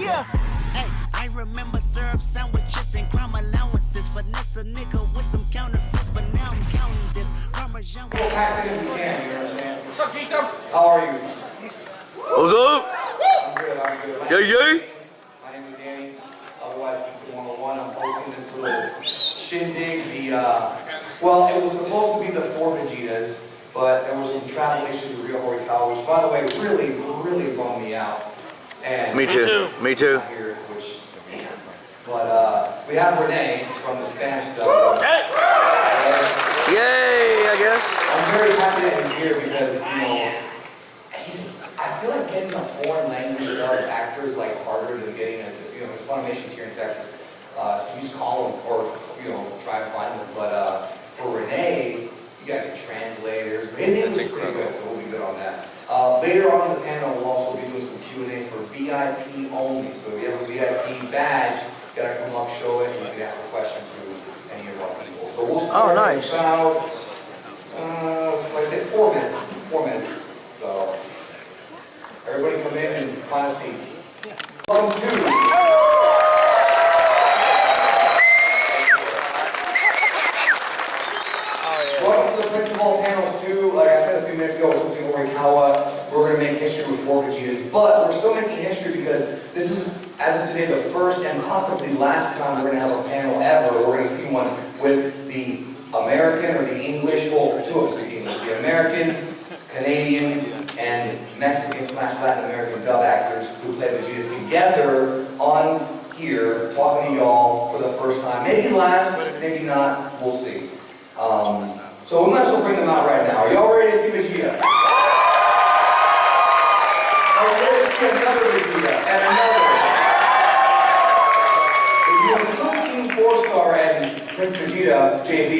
Yeah. Hey, I remember syrup sandwiches and crime allowances. Vanessa nigga with some counterfeits, but now I'm counting this. Parmesan. Well, pack it as you can, you understand? What's up, Keith? How are you? What's up? I'm good, I'm good. Yeah. My name is Danny. Otherwise, Keith 101. I'm hosting this little shindig. Well, it was supposed to be the 4 Vegetas, but there was some travel issues with Rio Horikawa, which, by the way, really bummed me out. And Me too. Here, which, damn. But we have Rene from the Spanish dub. Yay, I guess. I'm very happy that he's here because, you know, I feel like getting a foreign language dub actor is like harder than getting a, you know, his Funimation's here in Texas. So you just call him or, you know, try and find him. But for Rene, you got to get translators. But his English is pretty good, so we'll be good on that. Later on in the panel, we'll also be doing some Q&A for VIP only. So if you have a VIP badge, you got to come up, show it, and you can ask a question to any of our people. So we'll start nice. about, like I said, 4 minutes. 4 minutes. So everybody come in and find a seat. Welcome to. Welcome to the principal panels too. Like I said a few minutes ago, we're going to make history with 4 Vegetas, but we're still making history because this is, as of today, the first and possibly last time we're going to have a panel ever. We're going to see one with the American or the English, well, 2 of us speak English, the American, Canadian, and Mexican/Latin American dub actors who play Vegeta together on here, talking to y'all for the first time. Maybe last, maybe not, we'll see. So we might as well bring them out right now. Are y'all ready to see Vegeta? Are you ready to see another Vegeta and another? If you include Team 4-Star and Prince Vegeta, JB,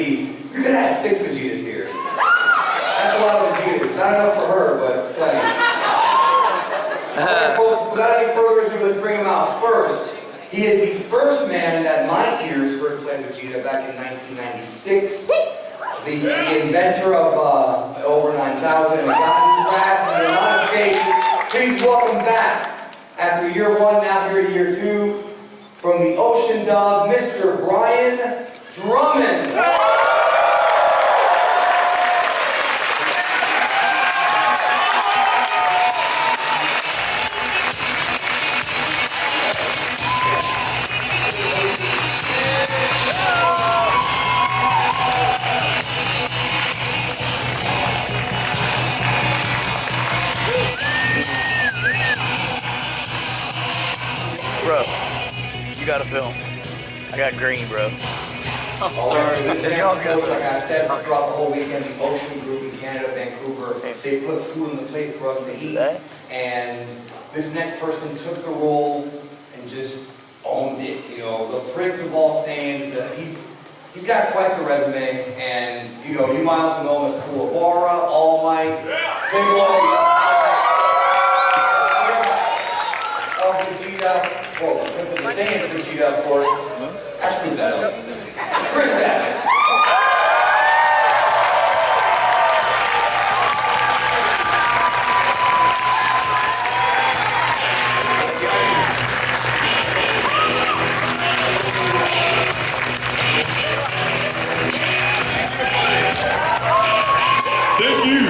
you're going to have 6 Vegetas here. That's a lot of Vegetas. Not enough for her, but plenty. Alright, folks, without any further ado, let's bring him out first. He is the first man that my ears heard play Vegeta back in 1996. The inventor of over 9,000 and got draft and did not escape. Please welcome back, after year 1, now here to year 2, from the Ocean Dub, Mr. Brian Drummond. Bro, you gotta film. I got green, bro. I'm sorry. It's all good. Like I said, throughout the whole weekend, the Ocean Group in Canada, Vancouver, they put food on the plate for us to eat. And this next person took the role and just owned it. You know, the prince of all sayings. He's got quite the resume. And, you know, you might also know him as Kuwabara, All Might, Big Boy. Vegeta, well, the same Vegeta, of course. Actually, that Chris Sabat. Thank you.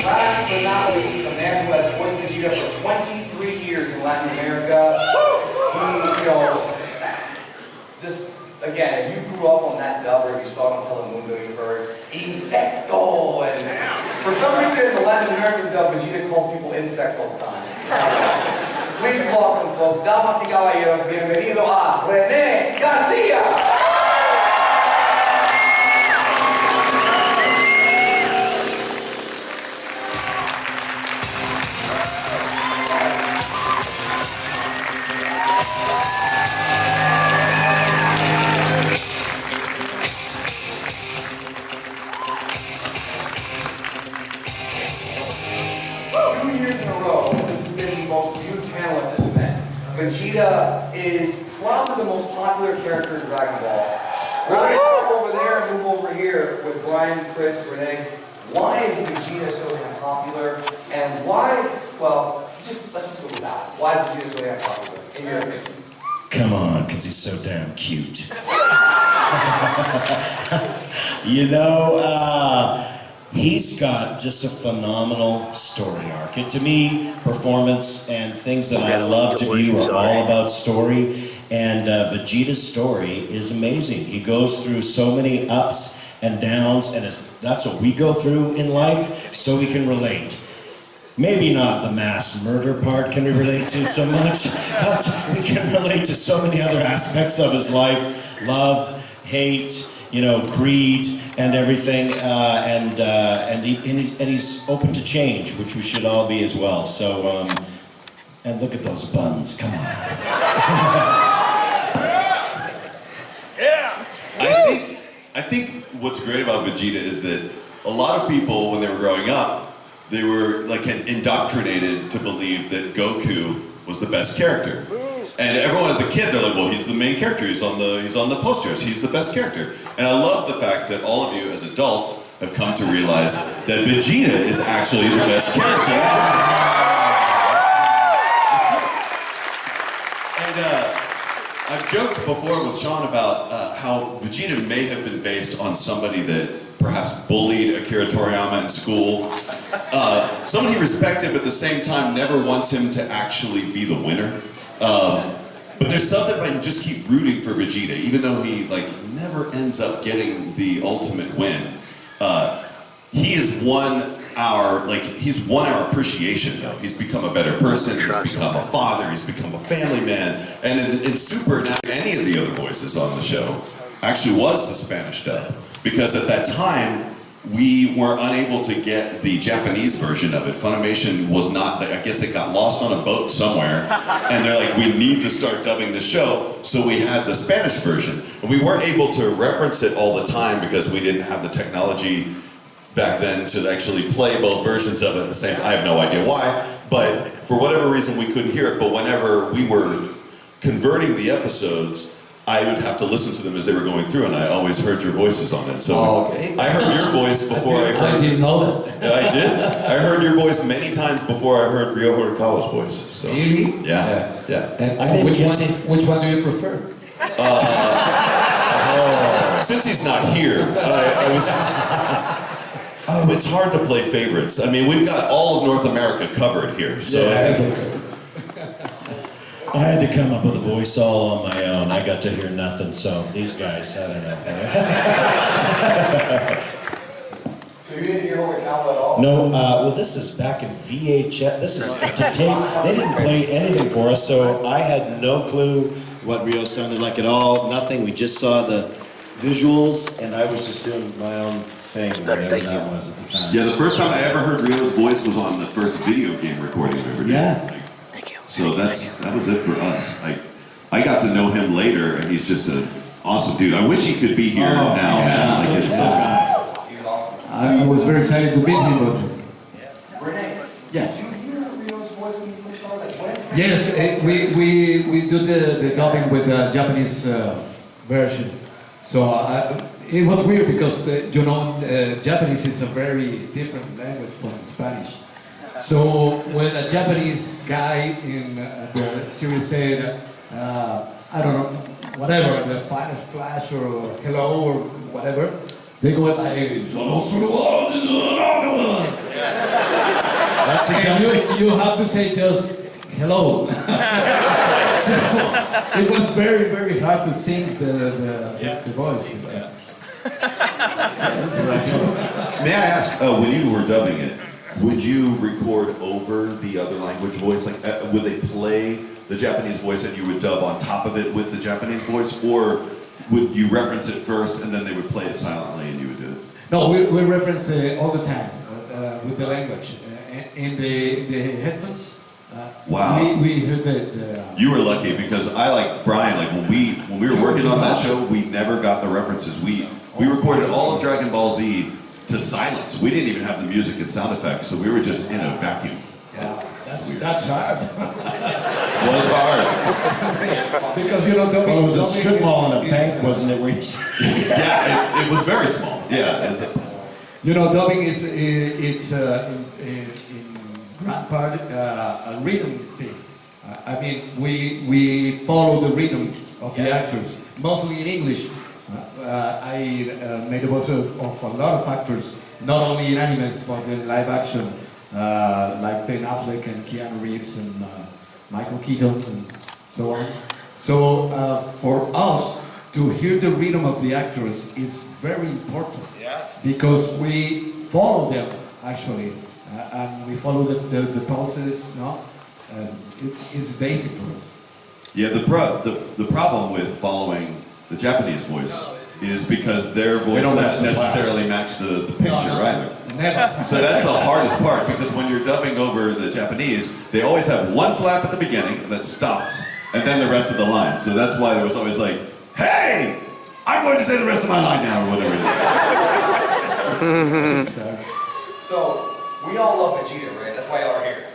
Last but not least, a man who has voiced Vegeta for 23 years in Latin America. He, you know, just, again, if you grew up on that dub or if you saw it on Telemundo, you heard Insecto. And for some reason, in the Latin American dub, Vegeta called people insects all the time. Please welcome, folks, damas y caballeros, bienvenido a Rene Garcia. Vegeta is probably the most popular character in Dragon Ball. We're going to start over there and move over here with Brian, Chris, Rene. Why is Vegeta so damn popular? And why, well, let's just go with that. Why is Vegeta so damn popular, in your opinion? Come on, because he's so damn cute. You know, he's got just a phenomenal story arc. And to me, performance and things that I love to view are all about story. And Vegeta's story is amazing. He goes through so many ups and downs, and that's what we go through in life, so we can relate. Maybe not the mass murder part can we relate to so much, but we can relate to so many other aspects of his life. Love, hate, you know, greed, and everything. And he's open to change, which we should all be as well. So, and look at those buns, come on. I think what's great about Vegeta is that a lot of people, when they were growing up, they were like indoctrinated to believe that Goku was the best character. And everyone as a kid, they're like, well, he's the main character, he's on the posters, he's the best character. And I love the fact that all of you as adults have come to realize that Vegeta is actually the best character. And I've joked before with Sean about how Vegeta may have been based on somebody that perhaps bullied Akira Toriyama in school. Someone he respected, but at the same time never wants him to actually be the winner. But there's something about you just keep rooting for Vegeta, even though he never ends up getting the ultimate win. He has won our appreciation though. He's become a better person, he's become a father, he's become a family man. And in Super, not any of the other voices on the show actually was the Spanish dub. Because at that time, we were unable to get the Japanese version of it. Funimation was not, I guess it got lost on a boat somewhere. And they're like, we need to start dubbing the show. So we had the Spanish version. And we weren't able to reference it all the time because we didn't have the technology back then to actually play both versions of it at the same time. I have no idea why, but for whatever reason we couldn't hear it. But whenever we were converting the episodes, I would have to listen to them as they were going through, and I always heard your voices on it. So okay. I heard your voice before I heard... I didn't know that. Yeah, I did. I heard your voice many times before I heard Ryo Horikawa's voice. So. Really? Yeah. And which one do you prefer? Since he's not here, I was... it's hard to play favorites. I mean, we've got all of North America covered here, so... I had to come up with a voice all on my own. I got to hear nothing, so these guys, I don't know. So you didn't hear Horikawa at all? No, well, this is back in VHS. This is to tape. They didn't play anything for us, so I had no clue what Ryo sounded like at all. Nothing. We just saw the visuals, and I was just doing my own thing, whatever that was at the time. Yeah, the first time I ever heard Ryo's voice was on the first video game recording we ever did. Yeah. So that was it for us. I got to know him later, and he's just an awesome dude. I wish he could be here now. Yeah. He's awesome. I was very excited to meet him. But Rene, yeah. did you hear Ryo's voice when you first started? When? Yes, we do the dubbing with the Japanese version. So it was weird because Japanese is a very different language from Spanish. So when a Japanese guy in the series said, I don't know, whatever, the finest flash or hello or whatever, they go like, That's exactly. you have to say just hello. So it was very, very hard to sing the voice. May I ask, when you were dubbing it, would you record over the other language voice? Like, would they play the Japanese voice and you would dub on top of it with the Japanese voice? Or would you reference it first and then they would play it silently and you would do it? No, we reference all the time with the language. In the headphones, Wow. we heard the... You were lucky because I, like Brian, like when we were working on that show, we never got the references. We recorded all of Dragon Ball Z to silence. We didn't even have the music and sound effects, so we were just in a vacuum. Yeah, that's hard. It was hard. Because you don't... Well, it was a strip mall in a bank, wasn't it? Where you... Yeah, it was very small. Yeah. You know, dubbing is in grand part a rhythm thing. I mean, we follow the rhythm of the actors, mostly in English. I made a voice of a lot of actors, not only in animes, but in live action, like Ben Affleck and Keanu Reeves and Michael Keaton and so on. So for us to hear the rhythm of the actors is very important, because we follow them actually, and we follow the pulses, no? It's basic for us. Yeah, the problem with following the Japanese voice is because their voice doesn't necessarily match the picture, right? Never. So that's the hardest part, because when you're dubbing over the Japanese, they always have one flap at the beginning that stops, and then the rest of the line. So that's why there was always like, hey, I'm going to say the rest of my line now, or whatever it is. So, we all love Vegeta, right? That's why y'all are here.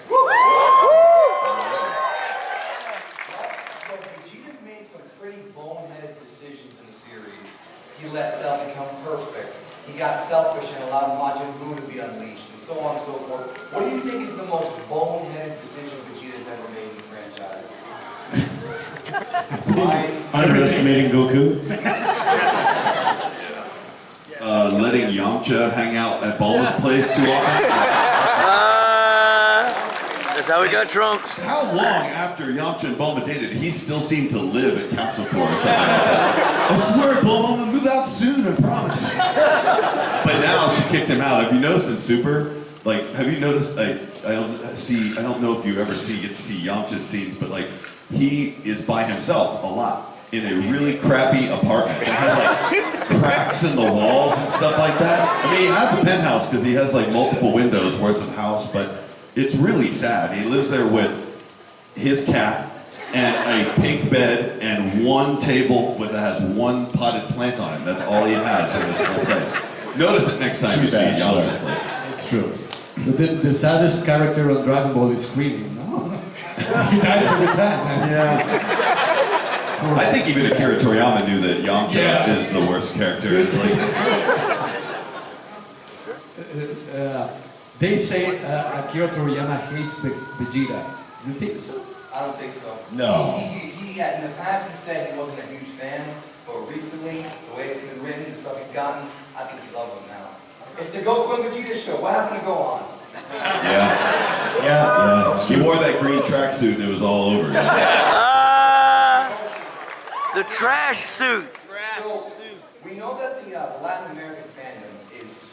But Vegeta's made some pretty boneheaded decisions in the series. He let Cell become perfect. He got selfish and allowed Majin Buu to be unleashed, and so on and so forth. What do you think is the most boneheaded decision Vegeta's ever made in the franchise? Underestimating Goku. Letting Yamcha hang out at Bulma's place too often. That's how we got Trunks. How long after Yamcha and Bulma dated, he still seemed to live at Capsule Corp or something like that? I swear, Bulma, I'm gonna move out soon, I promise. But now she kicked him out. Have you noticed in Super? Like, have you noticed? I don't know if you ever get to see Yamcha's scenes, but like, he is by himself a lot in a really crappy apartment that has like cracks in the walls and stuff like that. I mean, he has a penthouse because he has like multiple windows worth of house, but it's really sad. He lives there with his cat and a pink bed and one table that has one potted plant on it. That's all he has in this whole place. Notice it next time you see Yamcha's place. It's true. But the saddest character on Dragon Ball is Krillin, no? He dies every time. Yeah. I think even Akira Toriyama knew that Yamcha is the worst character. They say Akira Toriyama hates Vegeta. You think so? I don't think so. No. He had, in the past, he said he wasn't a huge fan, but recently, the way it's been written, the stuff he's gotten, I think he loves him now. It's the Goku and Vegeta show. What happened to Gohan? Yeah. He wore that green tracksuit and it was all over. The trash suit. So, we know that the Latin American fandom is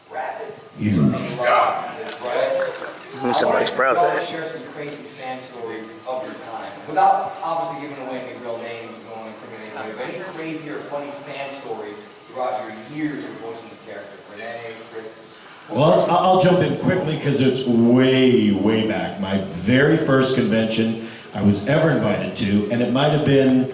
rabid. Huge. Right? Somebody's proud of that. Share some crazy fan stories of your time, without obviously giving away any real names, going incriminating anybody, but any crazy or funny fan stories throughout your years of voicing this character. Rene, Chris. Well, I'll jump in quickly because it's way back. My very first convention I was ever invited to, and it might have been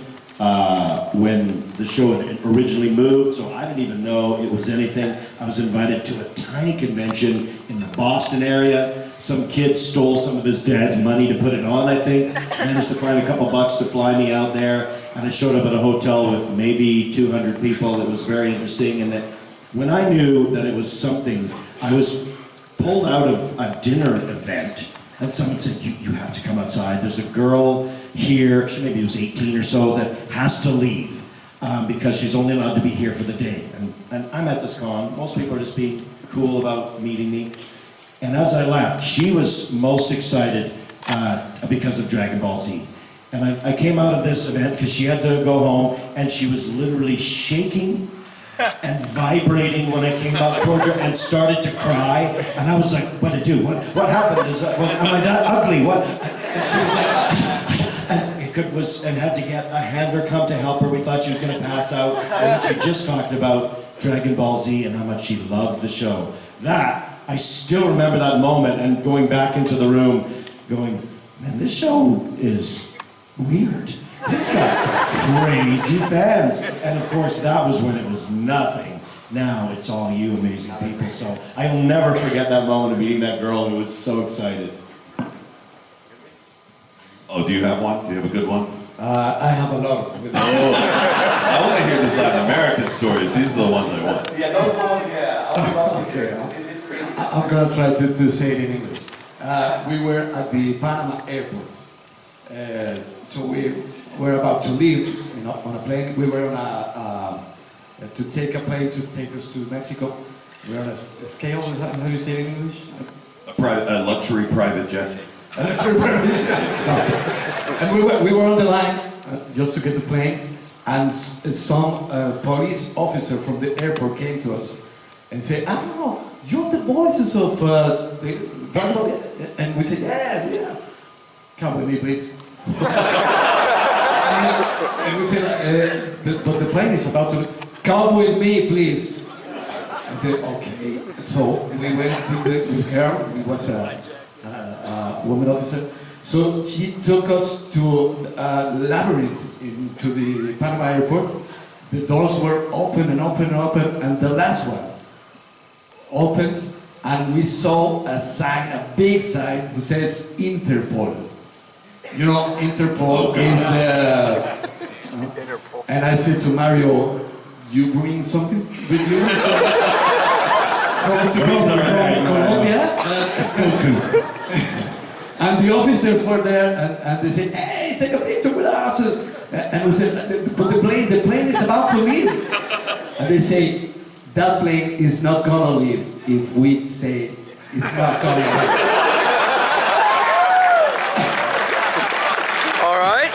when the show had originally moved, so I didn't even know it was anything. I was invited to a tiny convention in the Boston area. Some kid stole some of his dad's money to put it on, I think. Managed to find a couple bucks to fly me out there, and I showed up at a hotel with maybe 200 people. It was very interesting, and that when I knew that it was something, I was pulled out of a dinner event, and someone said, you have to come outside. There's a girl here, she maybe was 18 or so, that has to leave because she's only allowed to be here for the day. And I'm at this con. Most people are just being cool about meeting me. And as I left, she was most excited because of Dragon Ball Z. And I came out of this event because she had to go home, and she was literally shaking and vibrating when I came out toward her and started to cry. And I was like, what to do? What happened? Am I that ugly? What? And she was like, and had to get a handler come to help her. We thought she was going to pass out. And she just talked about Dragon Ball Z and how much she loved the show. I still remember that moment and going back into the room going, man, this show is weird. It's got some crazy fans. And of course, that was when it was nothing. Now it's all you amazing people. So I'll never forget that moment of meeting that girl who was so excited. Oh, do you have one? Do you have a good one? I have a lot. I want to hear these Latin American stories. These are the ones I want. Yeah, those are the ones, yeah. Okay. I'm gonna try to say it in English. We were at the Panama airport. So we were about to leave on a plane. We were on to take a plane to take us to Mexico. We were on a scale, how do you say it in English? A luxury private jet. And we were on the line just to get the plane, and some police officer from the airport came to us and said, "I don't know, you're the voices of the..." And we said, yeah. Come with me, please. and we said, but the plane is about to... Come with me, please. I said, okay. So we went with her. It was a woman officer. So she took us to a labyrinth into the Panama airport. The doors were open and open and open, and the last one opens, and we saw a sign, a big sign, who says Interpol. You know, Interpol is Interpol. and I said to Mario, you bring something with you? From Colombia? And the officers were there, and they said, hey, take a picture with us. And we said, but the plane is about to leave. And they say, that plane is not gonna leave if we say it's not gonna leave. All right.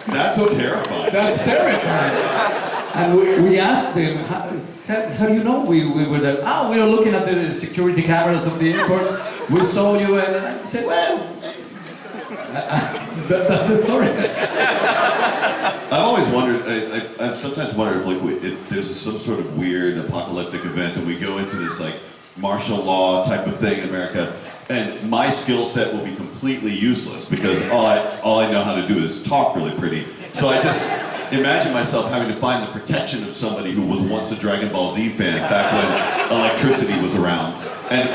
That's terrifying. That's terrifying. And we asked them, how do you know? We were there, we were looking at the security cameras of the airport. We saw you, and I said, well, that's the story. I've always wondered, I've sometimes wondered if there's some sort of weird apocalyptic event and we go into this like martial law type of thing in America, and my skill set will be completely useless because all I know how to do is talk really pretty. So I just imagine myself having to find the protection of somebody who was once a Dragon Ball Z fan back when electricity was around. And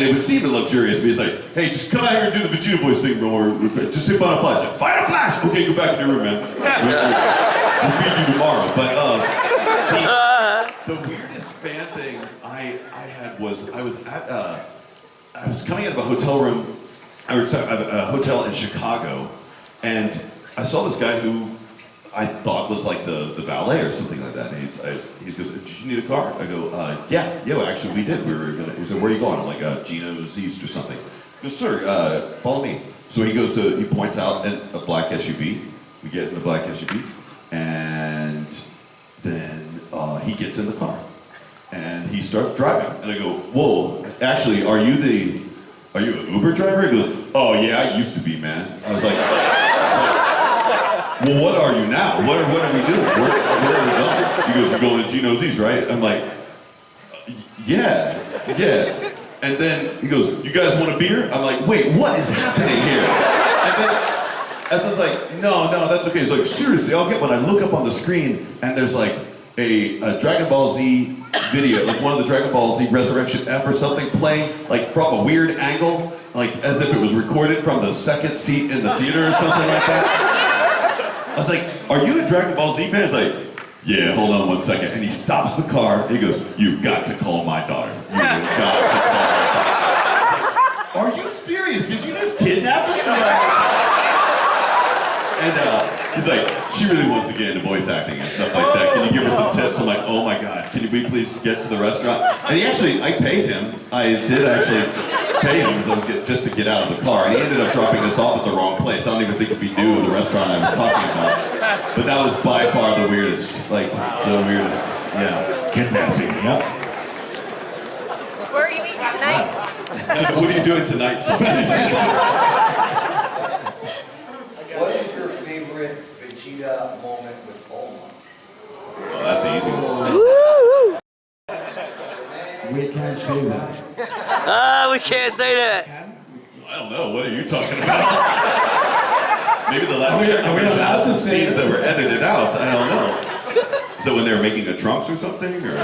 it would seem luxurious, but he's like, hey, just come out here and do the Vegeta voice thing, bro. Just say Final Flash. Like, Final Flash! Okay, go back in your room, man. We'll feed you tomorrow. But the weirdest fan thing I had was I was coming out of a hotel room, a hotel in Chicago, and I saw this guy who I thought was like the valet or something like that. And he goes, did you need a car? I go, yeah, well, actually we did. He said, where are you going? I'm like, Gino's East or something. He goes, sir, follow me. So he points out a black SUV. We get in the black SUV, and then he gets in the car. And he starts driving. And I go, whoa, actually, are you an Uber driver? He goes, oh yeah, I used to be, man. I was like, well, what are you now? What are we doing? Where are we going? He goes, you're going to Gino's East, right? I'm like, yeah. And then he goes, you guys want a beer? I'm like, wait, what is happening here? And then I was like, no, that's okay. He's like, seriously, I'll get one. I look up on the screen, and there's like a Dragon Ball Z video, like one of the Dragon Ball Z Resurrection F or something playing, like from a weird angle, like as if it was recorded from the second seat in the theater or something like that. I was like, are you a Dragon Ball Z fan? He's like, yeah, hold on 1 second. And he stops the car. He goes, you've got to call my daughter. You've got to call my daughter. Are you serious? Did you just kidnap us? And he's like, she really wants to get into voice acting and stuff like that. Can you give her some tips? I'm like, oh my God, can we please get to the restaurant? And I paid him. I did actually pay him just to get out of the car. And he ended up dropping us off at the wrong place. I don't even think if he knew the restaurant I was talking about. But that was by far the weirdest, yeah. Kidnapping, yep. Where are you eating tonight? What are you doing tonight? What is your favorite Vegeta moment with Bulma? Oh, that's an easy one. We can't say that. We can't say that. I don't know. What are you talking about? Maybe the last Are we allowed to say scenes it? that were edited out. I don't know. Is that when they were making the trunks or something? Or?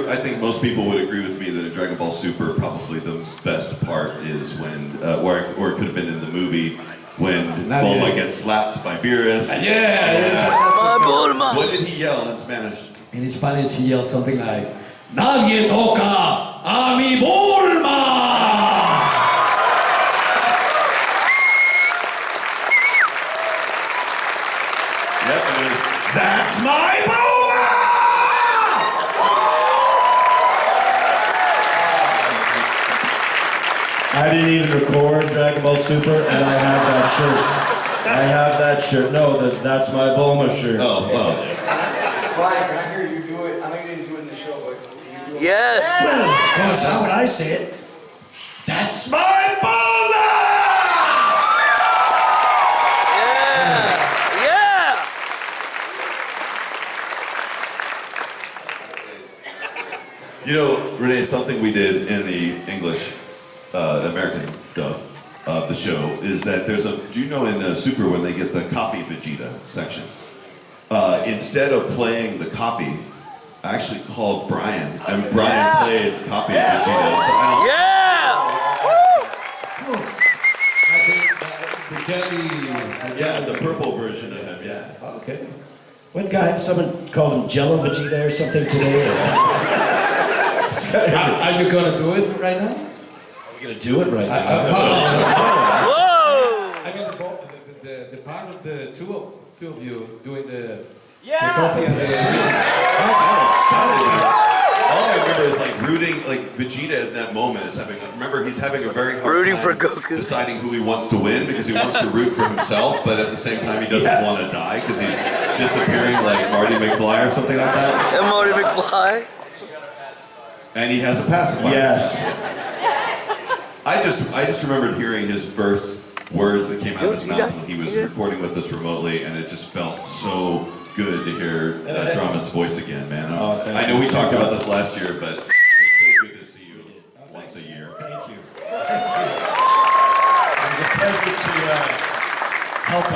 I think most people would agree with me that in Dragon Ball Super, probably the best part is when, or it could have been in the movie, when Nadie. Bulma gets slapped by Beerus. My Bulma. What did he yell in Spanish? In Spanish, he yells something like, "Nadie toca a mi Bulma!" Yep, and it was, That's my Bulma! I didn't even record Dragon Ball Super, and I have that shirt. I have that shirt. No, that's my Bulma shirt. oh, well. Brian, can I hear you do it? I know you didn't do it in the show, but can you do it? Yes. Well, of course, how would I say it? That's my Bulma! Yeah. Yeah. You know, Rene, something we did in the English, American dub of the show is that there's a, do you know in Super when they get the copy Vegeta section, instead of playing the copy, I actually called Brian, and Brian played copy Vegeta. So Yeah. The purple version of him, yeah. Okay. One guy, someone called him Jello Vegeta or something today. Are you gonna do it right now? We're gonna do it right now. Whoa. I mean, the part of the two of you doing the copy and All I remember is like rooting, like Vegeta at that moment is having, remember he's having a very hard Rooting time for Goku. deciding who he wants to win because he wants to root for himself, but at the same time he doesn't want to die because he's disappearing like Marty McFly or something like that. And Marty McFly. And he has a pacifier. Yes. I just remembered hearing his first words that came out of his You mouth got- when he was you got- recording with us remotely, and it just felt so good to hear Drummond's voice again, man. Oh, thank I know you. we talked about this last year, but it's so good to see you once a year. Thank you. It was a pleasure to help a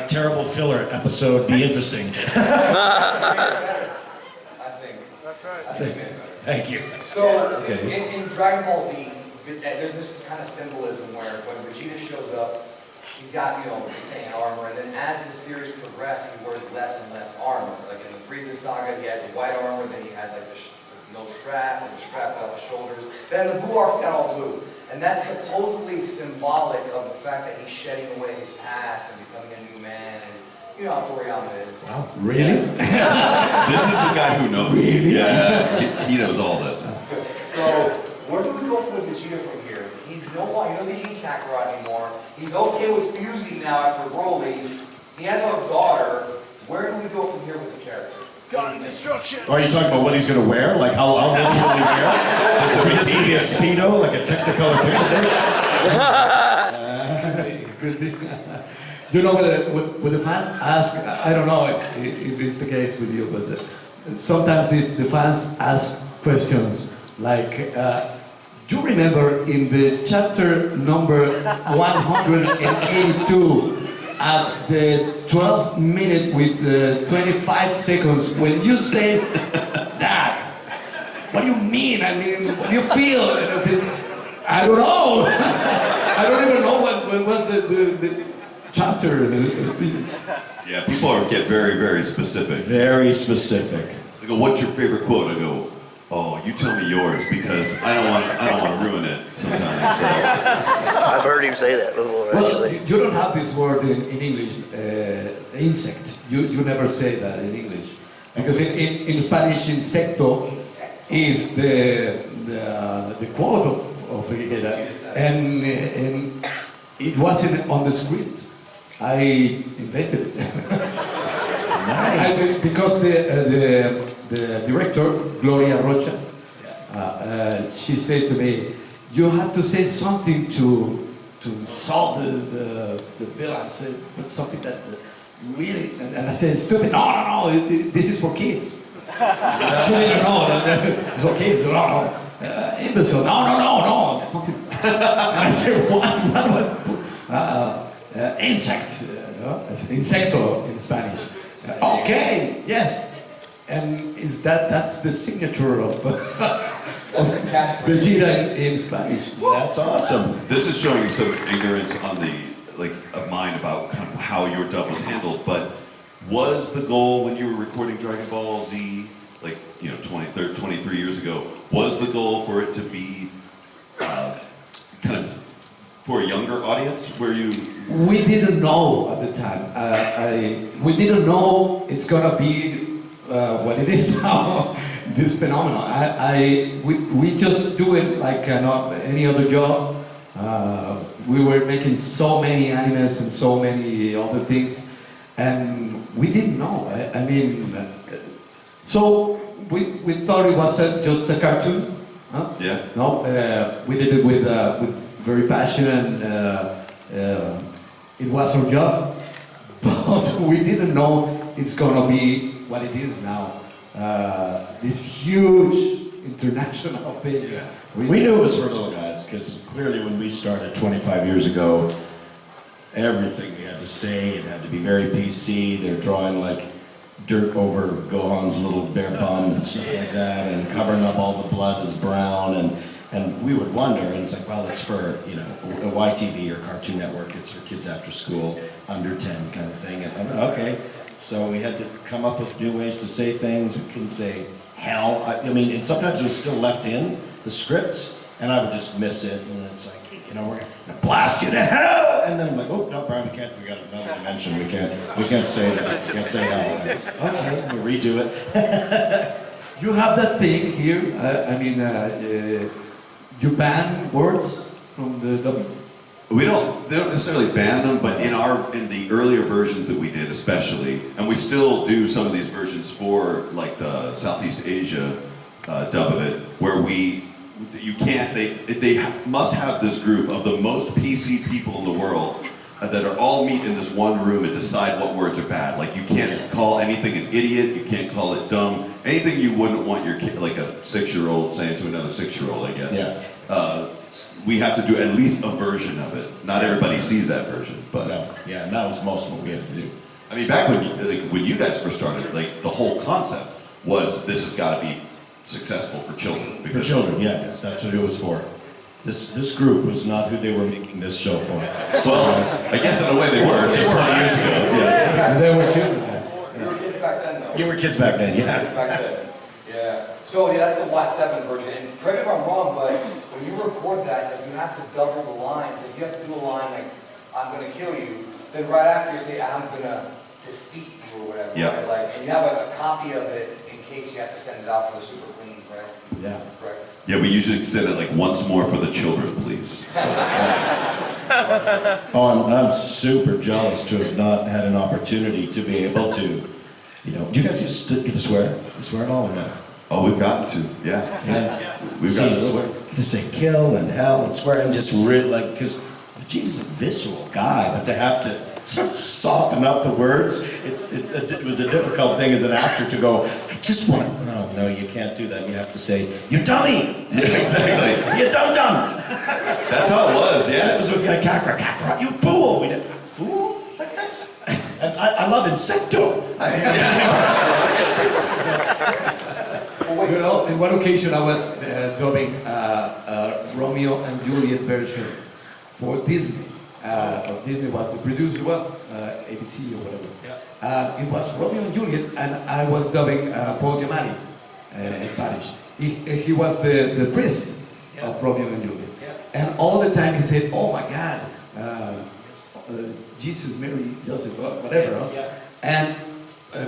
terrible filler episode be interesting. I think. That's right. Thank you. So, in Dragon Ball Z, there's this kind of symbolism where when Vegeta shows up, he's got, you know, the Saiyan armor, and then as the series progressed, he wears less and less armor. Like in the Frieza saga, he had the white armor, then he had like the no strap, and the strap out the shoulders. Then the Buu arc's got all blue. And that's supposedly symbolic of the fact that he's shedding away his past and becoming a new man. And you know how Toriyama is. Wow, really? This is the guy who knows. Yeah, he knows all this. So, where do we go with Vegeta from here? He doesn't hate Kakarot anymore. He's okay with fusing now after Broly. He has a daughter. Where do we go from here with the character? Gun destruction. Are you talking about what he's gonna wear? Like how long will he wear? Just a bikini, a speedo, like a Technicolor pickle dish? Could be. You know, when the fan ask, I don't know if it's the case with you, but sometimes the fans ask questions like, do you remember in the chapter number 182 at the 12th minute with 25 seconds when you said that? What do you mean? I mean, what do you feel? And I said, I don't know. I don't even know what was the chapter. Yeah, people get very, very specific. Very specific. They go, "What's your favorite quote?" I go, "Oh, you tell me yours because I don't want to ruin it sometimes." So. I've heard him say that before, Well, actually. you don't have this word in English, insect. You never say that in English. Because in Spanish, insecto is the quote of Vegeta. And it wasn't on the script. I invented it. Nice. Because the director, Gloria Rocha, she said to me, you have to say something to solve the villains, but something that really, and I said, stupid, no, this is for kids. She didn't know, it's for kids, no. Imbecile, no, something. And I said, what? Insect, insecto in Spanish. Okay, yes. And that's the signature of Vegeta in Spanish. That's awesome. This is showing some ignorance on the of mine about kind of how your dub was handled, but was the goal when you were recording Dragon Ball Z, like, you know, 23 years ago, was the goal for it to be kind of for a younger audience, where you... We didn't know at the time. We didn't know it's gonna be what it is now, this phenomenon. We just do it like not any other job. We were making so many animes and so many other things, and we didn't know. I mean, so we thought it was just a cartoon. Huh? Yeah. No, we did it with very passion, and it was our job, but we didn't know it's gonna be what it is now. This huge international thing. Yeah. We knew it was for little guys, because clearly when we started 25 years ago, everything we had to say, it had to be very PC. They're drawing like dirt over Gohan's little bare bum and stuff like that, and covering up all the blood is brown, and we would wonder, and it's like, well, it's for, you know, a YTV or Cartoon Network, it's for kids after school, under 10 kind of thing, and okay. So we had to come up with new ways to say things. We couldn't say hell. I mean, and sometimes it was still left in the scripts, and I would just miss it, and it's like, you know, we're gonna blast you to hell, and then I'm like, oh no, Brian, we got another dimension. We can't say that. We can't say hell. Okay, we'll redo it. You have that thing here. I mean, you ban words from the dubbing. They don't necessarily ban them, but in the earlier versions that we did, especially, and we still do some of these versions for like the Southeast Asia dub of it, where they must have this group of the most PC people in the world that are all meet in this one room and decide what words are bad. Like, you can't call anything an idiot, you can't call it dumb, anything you wouldn't want your kid, like a 6-year-old saying to another 6-year-old, I guess. Yeah. We have to do at least a version of it. Not everybody sees that version, but No, yeah, and that was most of what we had to do. I mean, back when you guys first started, like, the whole concept was this has got to be successful for children. For children, yeah, yes, that's what it was for. This group was not who they were making this show for. Well, I guess in a way they were, just 20 years ago. Yeah. And they were children. We were kids back then, though. You were kids back then, yeah. Back then. Yeah. So yeah, that's the Y7 version. And correct me if I'm wrong, but when you record that, like, you have to double the lines. If you have to do a line like, I'm gonna kill you, then right after you say, I'm gonna defeat you or whatever. Yeah. Right? Like, and you have a copy of it in case you have to send it out for the super clean, right? Yeah. Correct. Yeah, we usually say that like, once more for the children, please. Oh, I'm super jealous to have not had an opportunity to be able to, you know, do you guys just get to swear? You swear at all or no? Oh, we've gotten to, yeah. Yeah. We've got to swear. To say kill and hell and swear and just really, like, because Vegeta's a visceral guy, but to have to sort of soften up the words, it was a difficult thing as an actor to go, I just want to, no, you can't do that. You have to say, you dummy! Yeah, exactly. You dum-dum! That's how it was, And it yeah. was with like, Kakarot, you fool! We did, fool? Like, that's, and I love insecto! You know, in one occasion I was dubbing Romeo and Juliet version for Disney. Disney was the producer, ABC or whatever. Yeah. It was Romeo and Juliet, and I was dubbing Paul Giamatti in Spanish. He was the priest of Romeo and Juliet. Yeah. And all the time he said, oh my God, Jesus, Mary, Joseph, whatever. Yes, yeah. And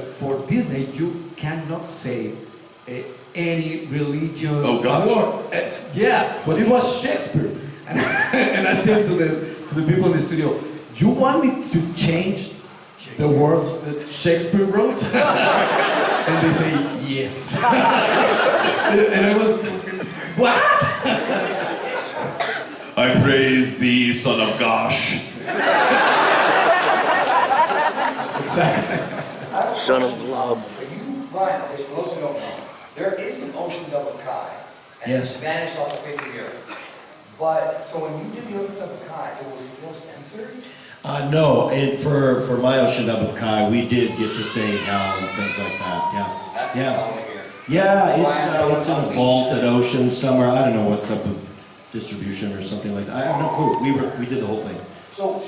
for Disney, you cannot say any religion. Oh, gosh. Word. Yeah, but it was Shakespeare. And I said to the people in the studio, you want me to change the words that Shakespeare wrote? And they say, yes. And I was, what? I praise thee, son of gosh. Exactly. Son of love. Ryan, okay, for those who don't know, there is an ocean dub of Kai, and Yes. it's vanished off the face of the earth. But, so when you did the ocean dub of Kai, it was still censored? No, for my Ocean Dub of Kai, we did get to say hell and things like that, That's yeah. what I want to hear. Yeah, it's in a vaulted ocean somewhere. I don't know what's up with distribution or something like that. I have no clue. We did the whole thing. So,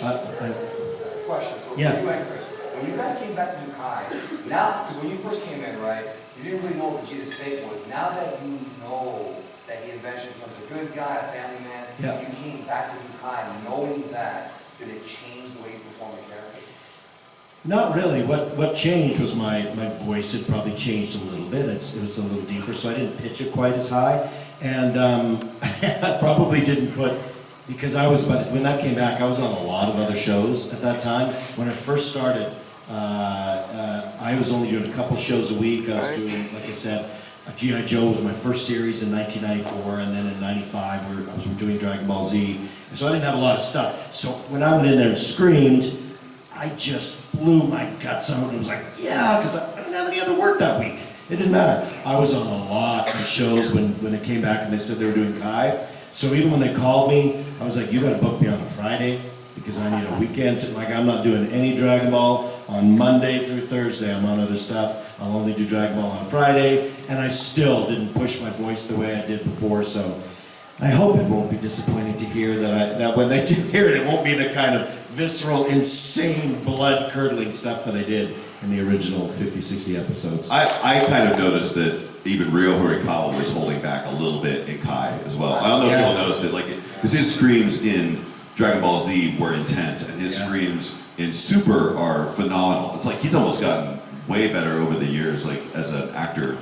question for Yeah. you and Chris. When you guys came back to do Kai, now, because when you first came in, right, you didn't really know what Vegeta's fate was. Now that you know that he eventually becomes a good guy, a family man, Yeah. you came back to do Kai knowing that, did it change the way you perform the character? Not really. What changed was my voice had probably changed a little bit. It was a little deeper, so I didn't pitch it quite as high. And I probably didn't put, because when that came back, I was on a lot of other shows at that time. When I first started, I was only doing a couple shows a week. I was doing, like I said, G.I. Joe was my first series in 1994, and then in 95 I was doing Dragon Ball Z. So I didn't have a lot of stuff. So when I went in there and screamed, I just blew my guts out and was like, yeah, because I didn't have any other work that week. It didn't matter. I was on a lot of shows when it came back and they said they were doing Kai. So even when they called me, I was like, you got to book me on a Friday because I need a weekend. Like, I'm not doing any Dragon Ball on Monday through Thursday. I'm on other stuff. I'll only do Dragon Ball on Friday. And I still didn't push my voice the way I did before. So I hope it won't be disappointing to hear that when they do hear it, it won't be the kind of visceral, insane, blood-curdling stuff that I did in the original 50, 60 episodes. I kind of noticed that even Ryo Horikawa was holding back a little bit in Kai as well. I don't know if you all noticed it, because his screams in Dragon Ball Z were intense, and his screams in Super are phenomenal. It's like he's almost gotten way better over the years, like as an actor,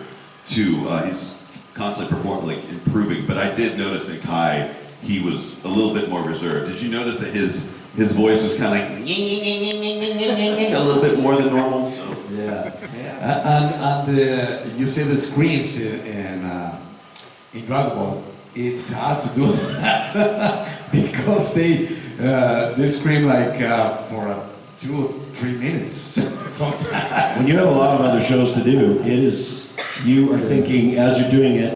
too. He's constantly performing, improving. But I did notice in Kai, he was a little bit more reserved. Did you notice that his voice was kind of like a little bit more than normal? So. Yeah. And you see the screams in Dragon Ball. It's hard to do that because they scream for 2 or 3 minutes sometimes. When you have a lot of other shows to do, you are thinking as you're doing it,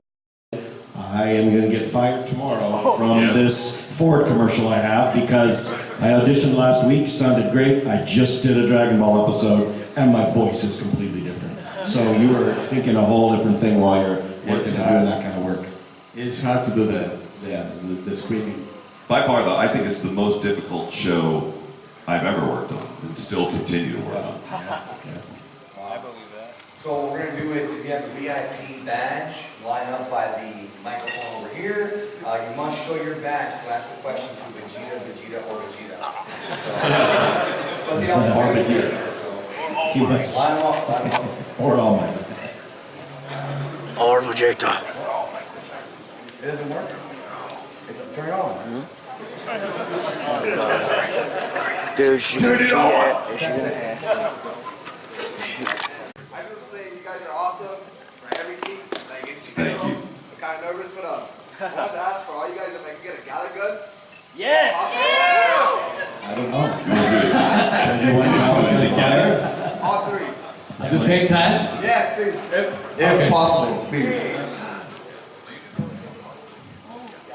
I am going to get fired tomorrow from this Ford commercial I have because I auditioned last week, sounded great. I just did a Dragon Ball episode, and my voice is completely different. So you are thinking a whole different thing while you're working and doing that kind of work. It's hard to do the screaming. By far, though, I think it's the most difficult show I've ever worked on, and still continue to work on. So what we're going to do is, if you have a VIP badge, line up by the microphone over here. You must show your badge to ask a question to Vegeta, or Vegeta. But they also Or Vegeta. You must, line them up. or All Might. Or Vegeta. It doesn't work? Turn it on. Dude, turn it on! I just say you guys are awesome for everything. Thank you. I'm kind of nervous, but I want to ask for all you guys if I can get a gala gun. Yes! Awesome. I don't know. You want to do it together? All 3. At the same time? Yes, please. If possible, please.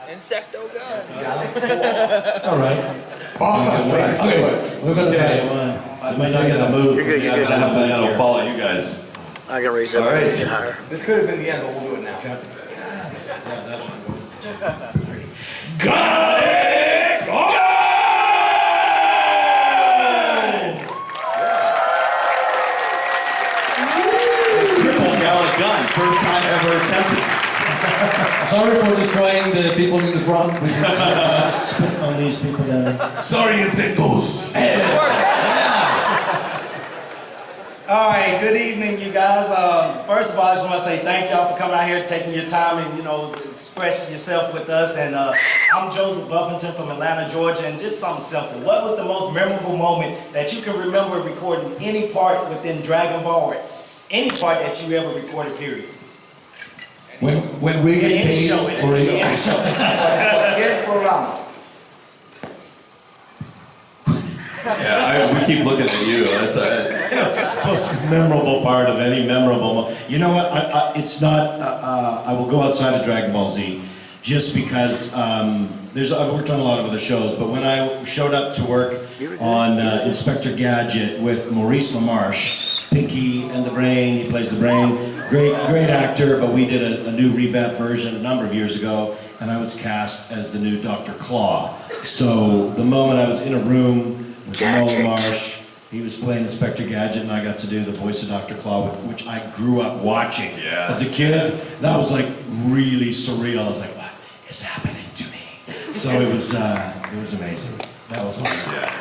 Insecto gun. All right. Okay, we're gonna try. You might not get the move. You're good, you're good. I have to follow you guys. I can raise it All right. a bit higher. This could have been the end, but we'll do it now. Got it! Go! Triple gala gun, first time ever attempted. Sorry for destroying the people in the front. Spit on these people down there. Sorry, insectos. All right, good evening, you guys. First of all, I just want to say thank y'all for coming out here, taking your time and, expressing yourself with us. And I'm Joseph Buffington from Atlanta, Georgia, and just something simple. What was the most memorable moment that you can remember recording any part within Dragon Ball or any part that you ever recorded, period? When we get Any paid show, for any it. show. Cualquier programa. Yeah, we keep looking at you. That's Most memorable part of any memorable moment. You know what? It's not. I will go outside of Dragon Ball Z, just because I've worked on a lot of other shows. But when I showed up to work on Inspector Gadget with Maurice LaMarche, Pinky and the Brain, he plays the Brain. Great actor. But we did a new revamped version a number of years ago, and I was cast as the new Dr. Claw. So the moment I was in a room with Nolan Marsh, he was playing Inspector Gadget, and I got to do the voice of Dr. Claw, which I grew up watching as a kid. That was like really surreal. I was like, what is happening to me? So it was amazing. That was fun. Yeah.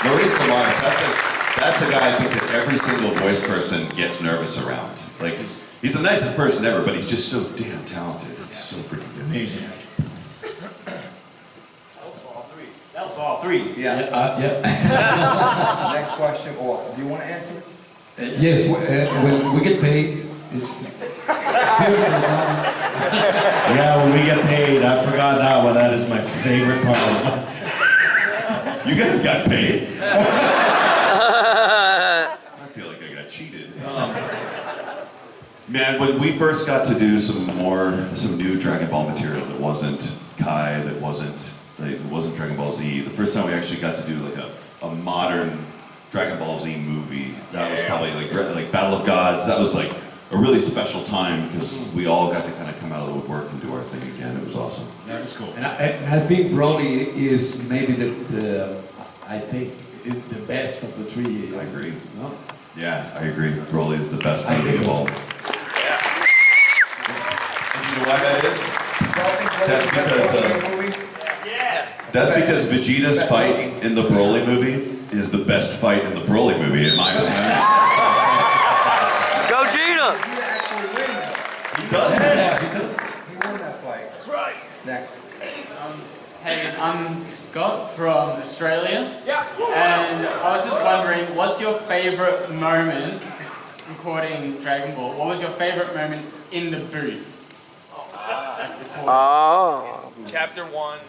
Maurice LaMarche, that's a guy I think that every single voice person gets nervous around. Like, he's the nicest person ever, but he's just so damn talented. He's so freaking good. Amazing. That was all three. Yeah. Yeah. Next question, or do you want to answer? Yes, when we get paid, it's Yeah, when we get paid, I forgot that one. That is my favorite part. You guys got paid. I feel like I got cheated. Man, when we first got to do some new Dragon Ball material that wasn't Kai, that wasn't Dragon Ball Z, the first time we actually got to do like a modern Dragon Ball Z movie, that was probably like Battle of Gods. That was like a really special time because we all got to kind of come out of the woodwork and do our thing again. It was awesome. That was cool. And I think Broly is maybe the best of the three. I agree. No? Yeah, I agree. Broly is the best movie of all. And you know why that is? That's because Vegeta's fight in the Broly movie is the best fight in the Broly movie, in my opinion. Vegeta! He does. He won that fight. That's right. Next. Hey, I'm Scott from Australia. Yeah. And I was just wondering, what's your favorite moment recording Dragon Ball? What was your favorite moment in the booth? Oh. Chapter 1.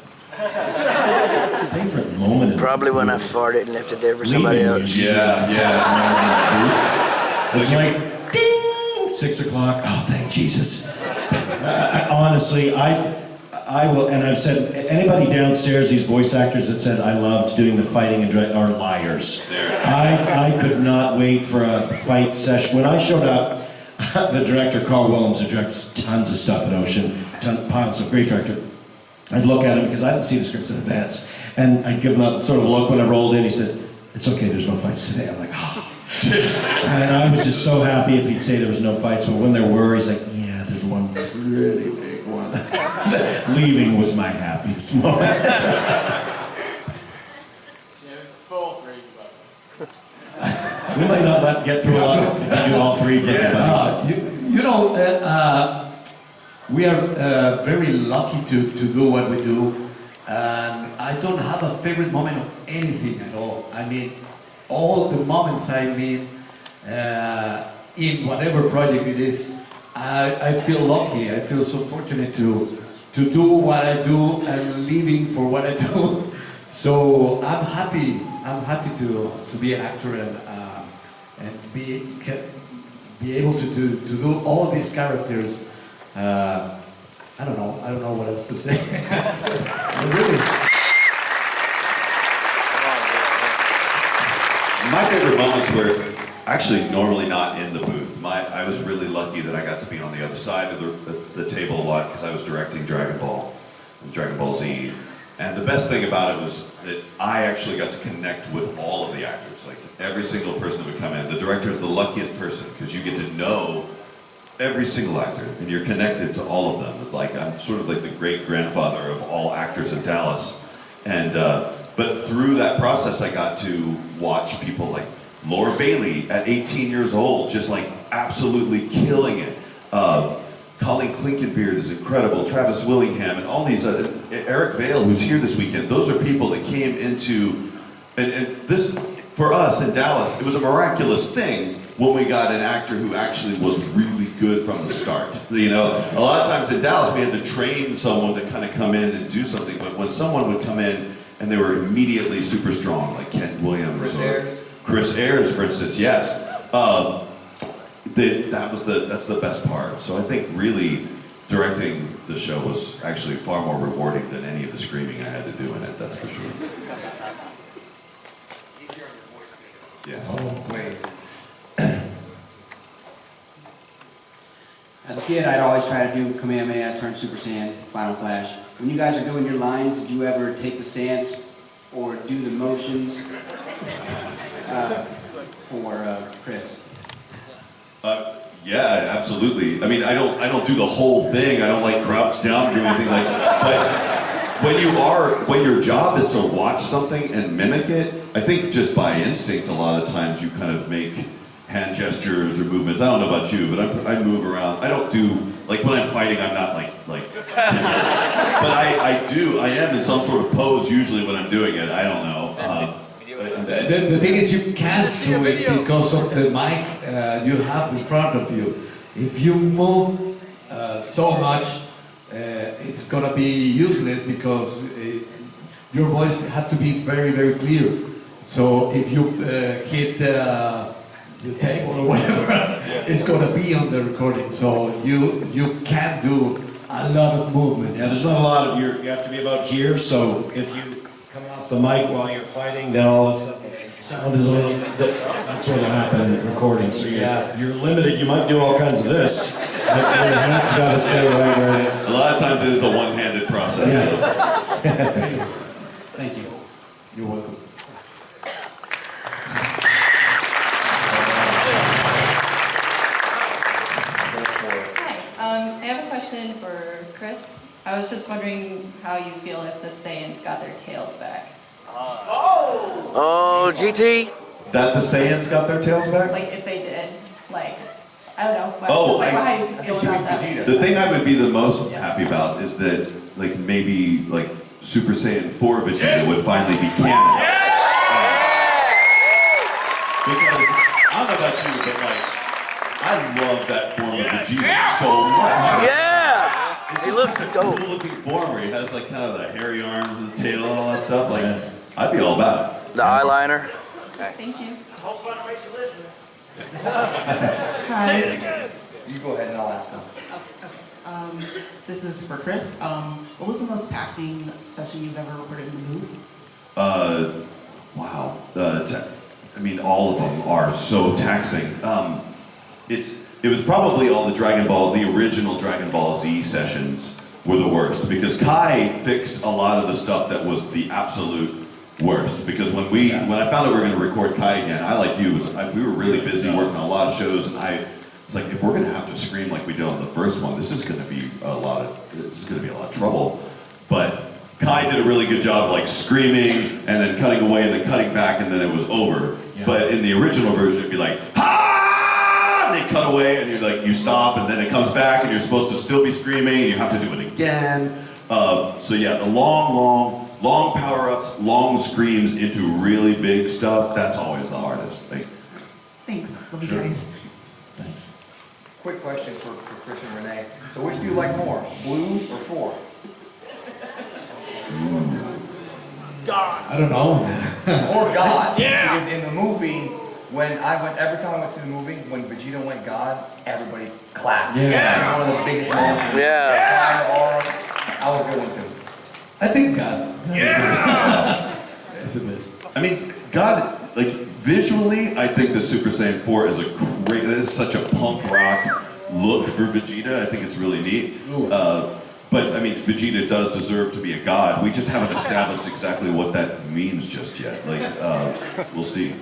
Favorite moment. Probably when I farted and left it there for somebody else. Yeah. It's like, ding, 6 o'clock. Oh, thank Jesus. Honestly, I will, and I've said, anybody downstairs, these voice actors that said I loved doing the fighting are liars. I could not wait for a fight session. When I showed up, the director, Carl Williams, who directs tons of stuff at Ocean, piles of great director, I'd look at him because I didn't see the scripts in advance, and I'd give him a sort of look when I rolled in. He said, "It's okay, there's no fights today." I'm like, oh. And I was just so happy if he'd say there was no fights, but when there were, he's like, "Yeah, there's one really big one." Leaving was my happiest moment. Yeah, it was 4 3, but... We might not get through a lot of do all three for everybody. We are very lucky to do what we do, and I don't have a favorite moment of anything at all. I mean, all the moments in whatever project it is, I feel lucky. I feel so fortunate to do what I do and living for what I do. So I'm happy. I'm happy to be an actor and be able to do all these characters. I don't know what else to say. Really. My favorite moments were actually normally not in the booth. I was really lucky that I got to be on the other side of the table a lot because I was directing Dragon Ball and Dragon Ball Z. And the best thing about it was that I actually got to connect with all of the actors. Like every single person that would come in. The director is the luckiest person because you get to know every single actor and you're connected to all of them. Like I'm sort of like the great grandfather of all actors in Dallas. And but through that process, I got to watch people like Laura Bailey at 18 years old, just like absolutely killing it. Colleen Klinkenbeard is incredible, Travis Willingham, and all these other, Eric Vale, who's here this weekend. Those are people that came into, and this, for us in Dallas, it was a miraculous thing when we got an actor who actually was really good from the start. You know, a lot of times in Dallas, we had to train someone to kind of come in and do something, but when someone would come in and they were immediately super strong, like Kent Williams or Chris Ayres, for instance, yes. That's the best part. So I think really directing the show was actually far more rewarding than any of the screaming I had to do in it, that's for sure. Easier on your voice. Yeah. Oh, wait. As a kid, I'd always try to do Kamehameha, turn Super Saiyan, Final Flash. When you guys are doing your lines, did you ever take the stance or do the motions for Chris? Yeah, absolutely. I mean, I don't do the whole thing. I don't like crouch down or do anything like that. But when your job is to watch something and mimic it, I think just by instinct, a lot of times you kind of make hand gestures or movements. I don't know about you, but I move around. I don't do, like when I'm fighting, I'm not like but I am in some sort of pose usually when I'm doing it. I don't know. The thing is, you can't do it because of the mic you have in front of you. If you move so much, it's gonna be useless because your voice has to be very, very clear. So if you hit the table or whatever, it's gonna be on the recording. So you can't do a lot of movement. Yeah, there's not a lot of, you have to be about here, so if you come off the mic while you're fighting, then all of a sudden sound is a little bit, that's what will happen in recording. So you're limited, you might do all kinds of this, but your hands gotta stay right where it is. A lot of times it is a one-handed process. Yeah. Thank you. You're welcome. I have a question for Chris. I was just wondering how you feel if the Saiyans got their tails back. Oh, GT? That the Saiyans got their tails back? Like, if they did. Like, I don't know. Oh, how you feel about that. The thing I would be the most happy about is that, like, maybe, like, Super Saiyan 4 Vegeta would finally be canon. Because, I don't know about you, but, like, I love that form of Vegeta so much. Yeah! It's He just looks such a dope. cool looking form where he has, like, kind of the hairy arms and the tail and all that stuff. Like, I'd be all about it. The eyeliner. Thank you. Hi. You go ahead and I'll ask them. This is for Chris. What was the most taxing session you've ever recorded in the booth? Wow. I mean, all of them are so taxing. It was probably all the original Dragon Ball Z sessions were the worst because Kai fixed a lot of the stuff that was the absolute worst. Because when I found out we were going to record Kai again, I, like you, we were really busy working on a lot of shows, and I was like, if we're going to have to scream like we did on the first one, this is going to be a lot of trouble. But Kai did a really good job, like screaming and then cutting away and then cutting back, and then it was over. Yeah. But in the original version, it'd be like, ha! And they cut away, and you're like, you stop, and then it comes back, and you're supposed to still be screaming, and you have to do it again. So yeah, the long power-ups, long screams into really big stuff, that's always the hardest. Like, Thanks. Love Sure. you guys. Thanks. Quick question for Chris and Rene. So which do you like more, Blue or 4? I don't know. Or God. Yeah. Because in the movie, every time I went to the movie, when Vegeta went God, everybody clapped. Yeah. It was one of the biggest moments. Yeah. I was a good one too. I think God. Yeah! Yes, it is. I mean, God, like, visually, I think that Super Saiyan 4 is it is such a punk rock look for Vegeta. I think it's really neat. But, I mean, Vegeta does deserve to be a god. We just haven't established exactly what that means just yet. Like, we'll see.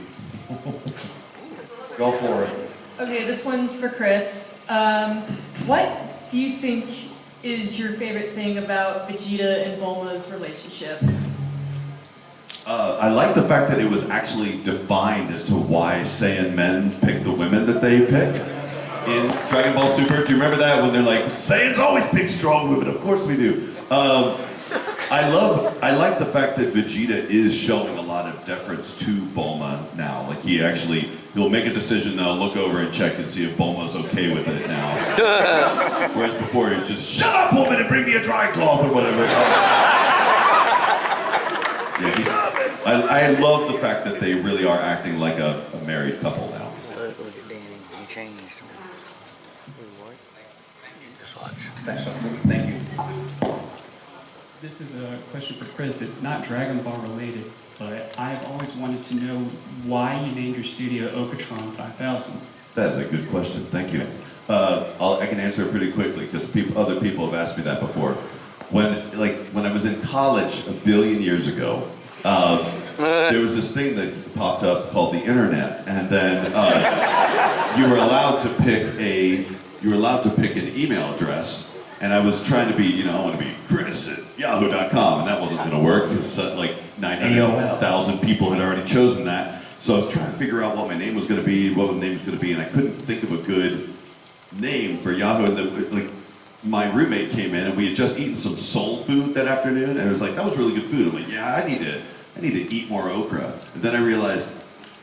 Go for it. Okay, this one's for Chris. What do you think is your favorite thing about Vegeta and Bulma's relationship? I like the fact that it was actually defined as to why Saiyan men pick the women that they pick in Dragon Ball Super. Do you remember that when they're like, Saiyans always pick strong women? Of course we do. I like the fact that Vegeta is showing a lot of deference to Bulma now. Like he'll make a decision now, look over and check and see if Bulma's okay with it now. Whereas before he was just, shut up woman and bring me a dry cloth or whatever. I love the fact that they really are acting like a married couple now. Look at Danny. He changed. Just watch. Thank you. This is a question for Chris. It's not Dragon Ball related, but I've always wanted to know why you named your studio Okatron 5000. That is a good question. Thank you. I can answer it pretty quickly because other people have asked me that before. When I was in college a billion years ago, there was this thing that popped up called the internet, and then you were allowed to pick an email address. And I was trying to be, I want to be Chris@yahoo.com, and that wasn't going to work because like 900,000 people had already chosen that. So I was trying to figure out what my name was going to be, what my name was going to be, and I couldn't think of a good name for Yahoo. And my roommate came in, and we had just eaten some soul food that afternoon, and it was like, that was really good food. I'm like, yeah, I need to eat more okra. And then I realized,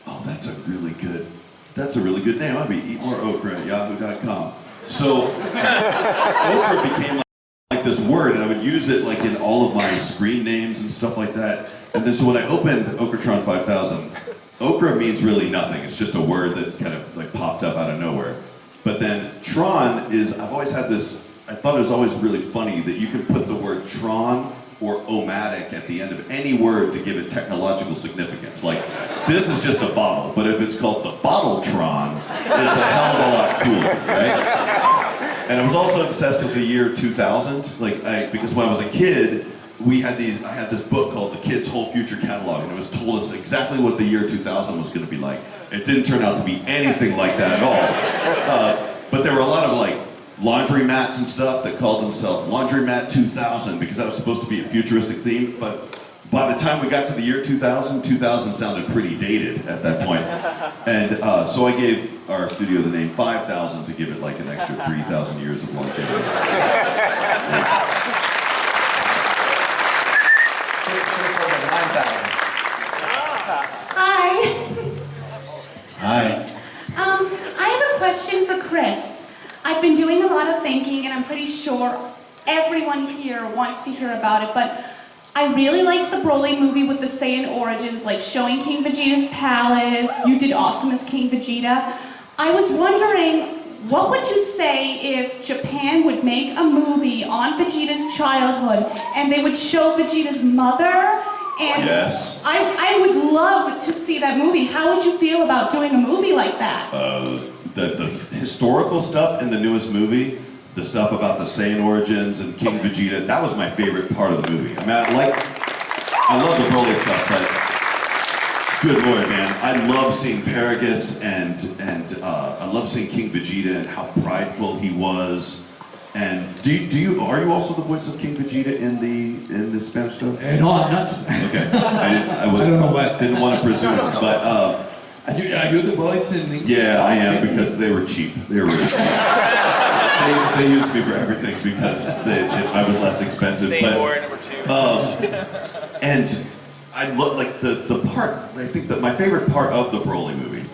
oh, that's a really good name. I'll be eat more okra at yahoo.com. So okra became like this word, and I would use it like in all of my screen names and stuff like that. And then so when I opened Okratron 5000, okra means really nothing. It's just a word that kind of like popped up out of nowhere. But then Tron is, I've always had this, I thought it was always really funny that you can put the word Tron or omatic at the end of any word to give it technological significance. Like, this is just a bottle, but if it's called the Bottletron, it's a hell of a lot cooler, right? And I was also obsessed with the year 2000, because when I was a kid, I had this book called The Kid's Whole Future Catalog, and it was told us exactly what the year 2000 was going to be like. It didn't turn out to be anything like that at all. But there were a lot of laundromats and stuff that called themselves Laundromat 2000 because that was supposed to be a futuristic theme, but by the time we got to the year 2000 sounded pretty dated at that point. And so I gave our studio the name 5000 to give it like an extra 3,000 years of longevity. Hi. Hi. I have a question for Chris. I've been doing a lot of thinking, and I'm pretty sure everyone here wants to hear about it, but I really liked the Broly movie with the Saiyan origins, like showing King Vegeta's palace. You did awesome as King Vegeta. I was wondering, what would you say if Japan would make a movie on Vegeta's childhood, and they would show Vegeta's mother? And yes. I would love to see that movie. How would you feel about doing a movie like that? The historical stuff in the newest movie, the stuff about the Saiyan origins and King Vegeta, that was my favorite part of the movie. I mean, I love the Broly stuff, but good lord, man, I love seeing Paragus and I love seeing King Vegeta and how prideful he was. And are you also the voice of King Vegeta in the Spanish dub? No, I'm not. Okay, I don't know what. Didn't want to presume, but. Are you the voice in English? Yeah, I am, because they were cheap. They were really cheap. They used me for everything because I was less expensive. Same but, word, number 2. And I love the part. I think that my favorite part of the Broly movie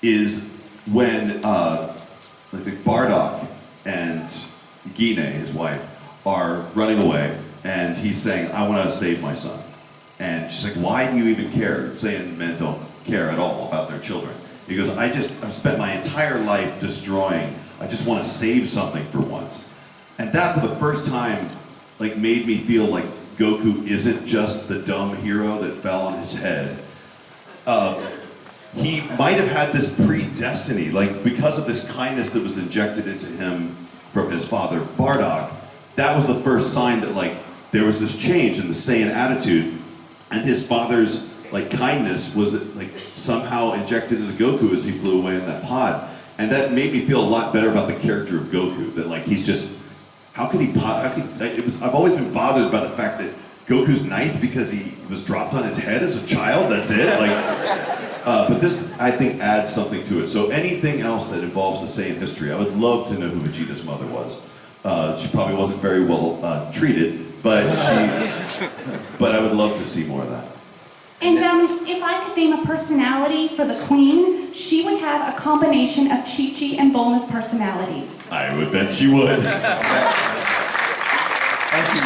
is when Bardock and Gine, his wife, are running away, and he's saying, "I want to save my son," and she's like, "Why do you even care?" Saying men don't care at all about their children. He goes, I've spent my entire life destroying. I just want to save something for once. And that, for the first time, made me feel like Goku isn't just the dumb hero that fell on his head. He might have had this predestiny, because of this kindness that was injected into him from his father, Bardock. That was the first sign that, there was this change in the Saiyan attitude, and his father's kindness was somehow injected into Goku as he flew away in that pod. And that made me feel a lot better about the character of Goku, that he's just, I've always been bothered by the fact that Goku's nice because he was dropped on his head as a child, that's it. But this, I think, adds something to it. So anything else that involves the Saiyan history, I would love to know who Vegeta's mother was. She probably wasn't very well treated, but I would love to see more of that. And if I could name a personality for the Queen, she would have a combination of Chi-Chi and Bulma's personalities. I would bet she would. Thank you.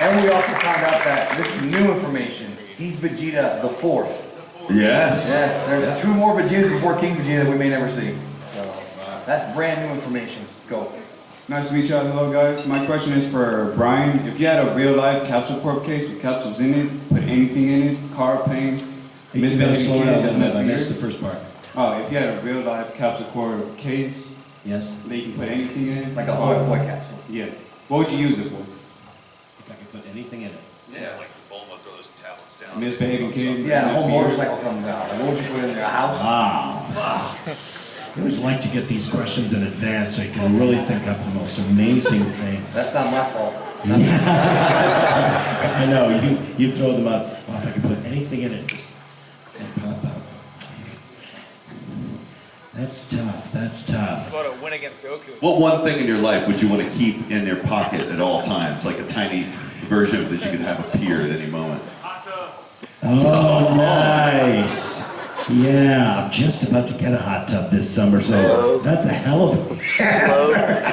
And we also found out that this is new information. He's Vegeta the 4th. Yes. Yes, there's 2 more Vegetas before King Vegeta that we may never see. So that's brand new information. Go. Nice to meet y'all. Hello, guys. My question is for Brian. If you had a real-life Capsule Corp case with capsules in it, put anything in it, car, plane, You better slow down a little bit. I missed the first part. Oh, if you had a real-life Capsule Corp case Yes? That you can put anything in it? Like a Hoi capsule. Yeah. What would you use this for? If I could put anything in it. Yeah, like the Bulma throws tablets down. Misbehaving kid? Yeah, the whole motorcycle comes out. Like, what would you put in there? A house? Wow. I always like to get these questions in advance so you can really think up the most amazing things. That's not my fault. I know, you throw them out. Well, if I could put anything in it, just pop up. That's tough, that's tough. What a win against Goku. What one thing in your life would you want to keep in your pocket at all times? Like a tiny version that you could have appear at any moment. Oh, nice. Yeah, I'm just about to get a hot tub this summer, so that's a hell of a answer.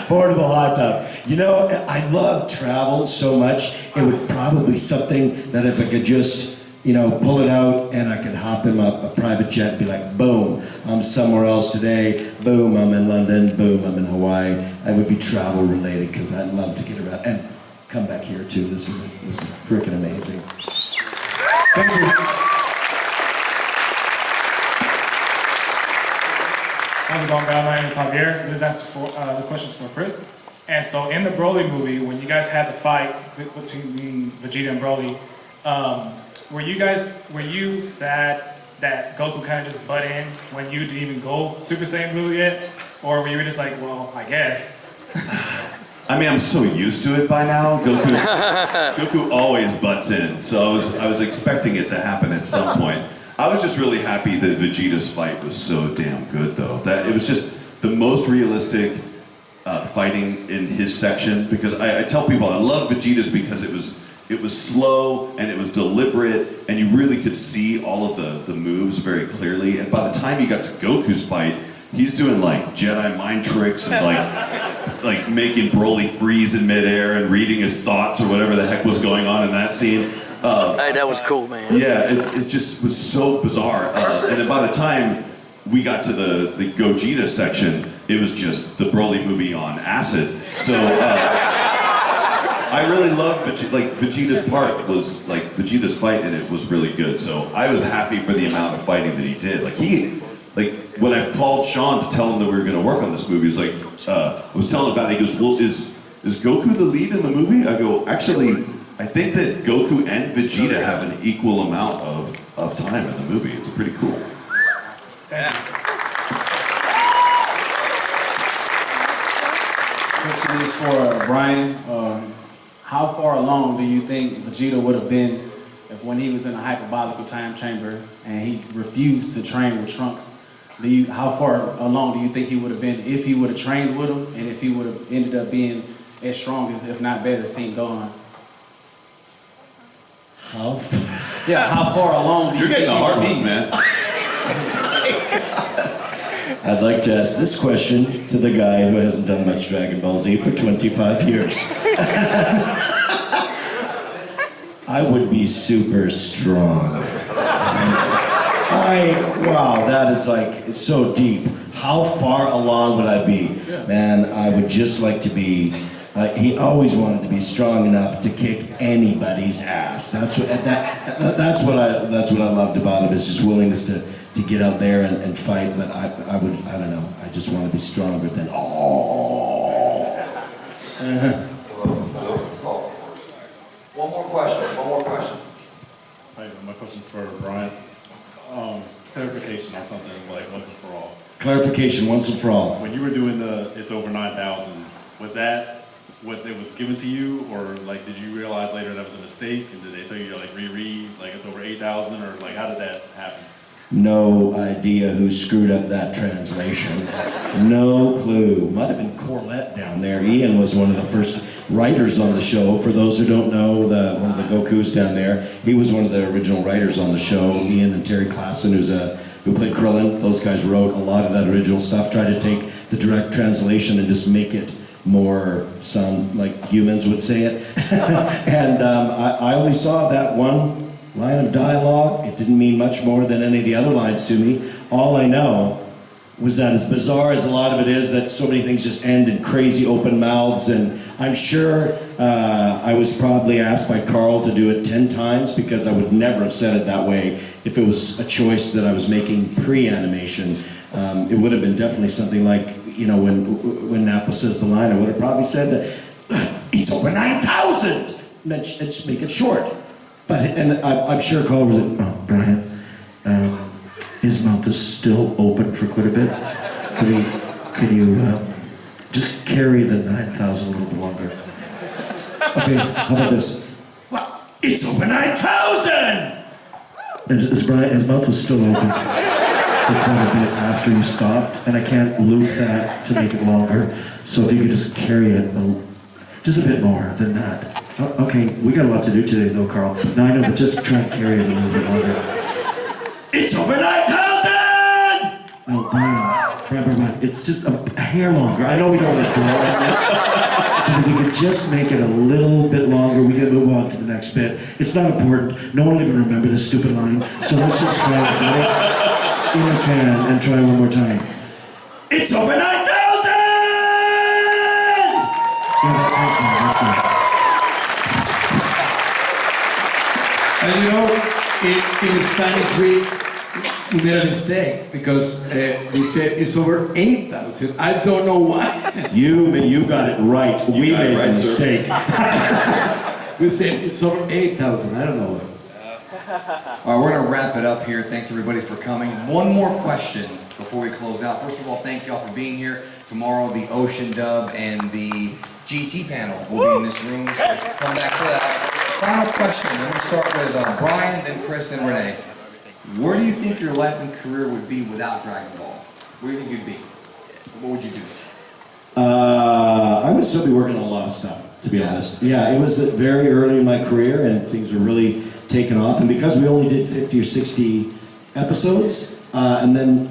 Portable hot tub. You know, I love travel so much, it would probably be something that if I could just, you know, pull it out and I could hop in a private jet and be like, boom, I'm somewhere else today, boom, I'm in London, boom, I'm in Hawaii. I would be travel related because I'd love to get around and come back here too. This is freaking amazing. Thank you. How's it going, guys? My name is Javier. This question is for Chris. And so in the Broly movie, when you guys had the fight between Vegeta and Broly, were you sad that Goku kind of just butt in when you didn't even go Super Saiyan Blue yet? Or were you just like, well, I guess? I mean, I'm so used to it by now. Goku always butts in, so I was expecting it to happen at some point. I was just really happy that Vegeta's fight was so damn good, though. That it was just the most realistic fighting in his section. Because I tell people I love Vegeta's because it was slow and it was deliberate, and you really could see all of the moves very clearly. And by the time you got to Goku's fight, he's doing like Jedi mind tricks and like making Broly freeze in midair and reading his thoughts or whatever the heck was going on in that scene. Hey, that was cool, man. Yeah, it just was so bizarre. And then by the time we got to the Gogeta section, it was just the Broly movie on acid. So I really loved Vegeta's part was like Vegeta's fight in it was really good. So I was happy for the amount of fighting that he did. When I called Sean to tell him that we were going to work on this movie, he's like, I was telling him about it. He goes, well, is Goku the lead in the movie? I go, actually, I think that Goku and Vegeta have an equal amount of time in the movie. It's pretty cool. Thank you. Question is for Brian. How far along do you think Vegeta would have been if when he was in a hyperbolical time chamber and he refused to train with Trunks? How far along do you think he would have been if he would have trained with him and if he would have ended up being as strong as, if not better, as Team Gohan? How far along do you You're think getting the hard ones, man. I'd like to ask this question to the guy who hasn't done much Dragon Ball Z for 25 years. I would be super strong. Wow, that is it's so deep. How far along would I be? Man, I would just like to be, he always wanted to be strong enough to kick anybody's ass. That's what I loved about him, is his willingness to get out there and fight. But I don't know, I just want to be stronger than One more question. Hi, my question's for Brian. Clarification on something like once and for all. Clarification once and for all. When you were doing It's Over 9,000, was that what it was given to you, or did you realize later that was a mistake, and did they tell you to reread it's over 8,000, or how did that happen? No idea who screwed up that translation. No clue. Might have been Corlett down there. Ian was one of the first writers on the show. For those who don't know, one of the Gokus down there, he was one of the original writers on the show. Ian and Terry Klassen, who played Krillin, those guys wrote a lot of that original stuff, tried to take the direct translation and just make it more sound like humans would say it. And I only saw that one line of dialogue. It didn't mean much more than any of the other lines to me. All I know was that, as bizarre as a lot of it is, that so many things just end in crazy open mouths, and I'm sure I was probably asked by Carl to do it 10 times, because I would never have said it that way if it was a choice that I was making pre-animation. It would have been definitely something like, you know, when Nappa says the line, I would have probably said that it's over 9,000. Let's make it short. But and I'm sure Carl was like, oh, Brian, his mouth is still open for quite a bit. Could you just carry the 9,000 a little bit longer? Okay, how about this? Well, it's over 9,000! His mouth was still open for quite a bit after you stopped, and I can't loop that to make it longer. So if you could just carry it just a bit more than that. Oh, okay, we got a lot to do today though, Carl. No, I know, but just try and carry it a little bit longer. It's over 9,000! No, Brian, it's just a hair longer. I know we don't want to do all that, but if we could just make it a little bit longer, we can move on to the next bit. It's not important. No one will even remember this stupid line. So let's just try and get it in the can and try one more time. It's over 9,000! And you know, in Spanish we made a mistake because we said it's over 8,000. I don't know why. You got it right. We made a mistake. We said it's over 8,000. I don't know. All right, we're going to wrap it up here. Thanks everybody for coming. One more question before we close out. First of all, thank y'all for being here. Tomorrow, the Ocean Dub and the GT panel will be in this room, so come back for that. Final question. I'm going to start with Brian, then Chris, then Rene. Where do you think your life and career would be without Dragon Ball? Where do you think you'd be? What would you do? I would still be working on a lot of stuff, to be honest. Yeah, it was very early in my career, and things were really taking off. And because we only did 50 or 60 episodes, and then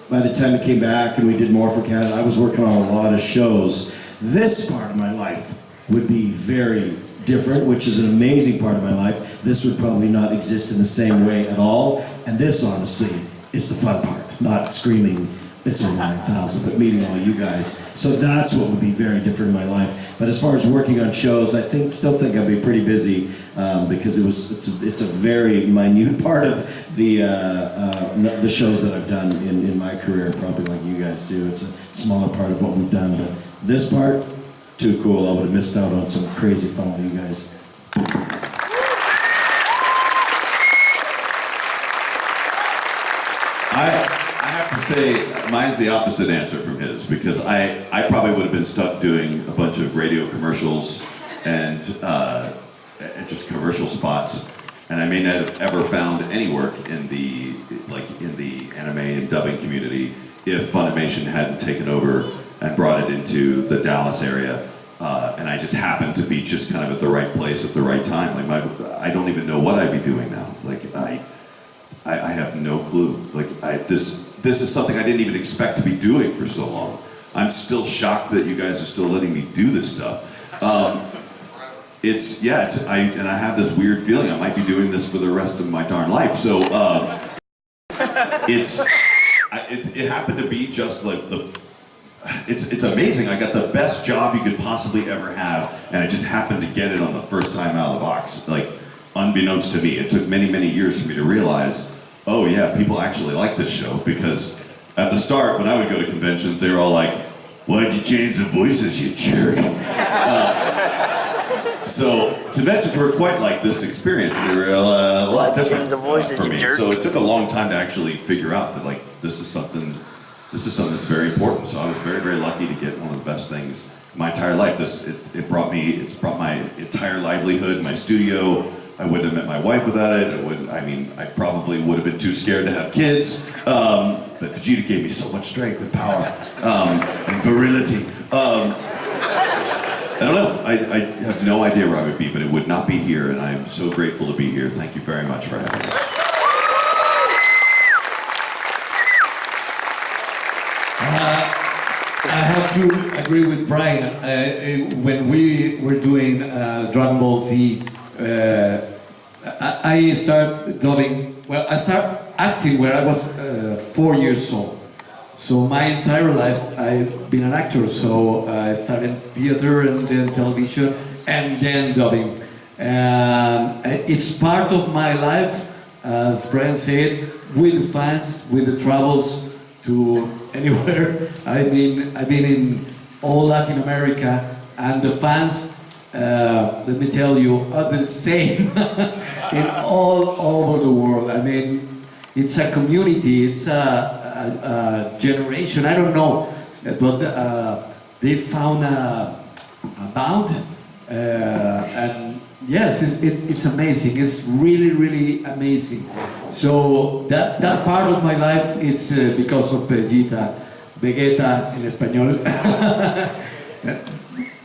by the time it came back and we did more for Canada, I was working on a lot of shows. This part of my life would be very different, which is an amazing part of my life. This would probably not exist in the same way at all. And this, honestly, is the fun part. Not screaming, it's over 9,000, but meeting all you guys. So that's what would be very different in my life. But as far as working on shows, I still think I'll be pretty busy because it's a very minute part of the shows that I've done in my career, probably like you guys do. It's a smaller part of what we've done, but this part, too cool. I would have missed out on some crazy fun with you guys. I have to say, mine's the opposite answer from his, because I probably would have been stuck doing a bunch of radio commercials and just commercial spots, and I may not have ever found any work in the anime and dubbing community if Funimation hadn't taken over and brought it into the Dallas area, and I just happened to be just kind of at the right place at the right time. Like I don't even know what I'd be doing now. Like I have no clue. Like this is something I didn't even expect to be doing for so long. I'm still shocked that you guys are still letting me do this stuff. I have this weird feeling I might be doing this for the rest of my darn life. So it happened to be just like it's amazing. I got the best job you could possibly ever have, and I just happened to get it on the first time out of the box. Like, unbeknownst to me, it took many, many years for me to realize, oh yeah, people actually like this show, because at the start, when I would go to conventions, they were all like, why'd you change the voices, you jerk? So conventions were quite like this experience. They were a lot different for me. So it took a long time to actually figure out that like this is something that's very important. So I was very, very lucky to get one of the best things in my entire life. It's brought my entire livelihood, my studio. I wouldn't have met my wife without it. I probably would have been too scared to have kids. But Vegeta gave me so much strength and power and virility. I don't know. I have no idea where I would be, but it would not be here, and I'm so grateful to be here. Thank you very much for having us. I have to agree with Brian. When we were doing Dragon Ball Z, I started dubbing. Well, I started acting when I was 4 years old. So my entire life I've been an actor. So I started theater and then television and then dubbing. And it's part of my life, as Brian said, with the fans, with the travels, to anywhere. I've been in all Latin America, and the fans, let me tell you, are the same in all over the world. I mean, it's a community, it's a generation, I don't know, but they found a bond, and yes, it's amazing. It's really, really amazing. So that part of my life, it's because of Vegeta en español.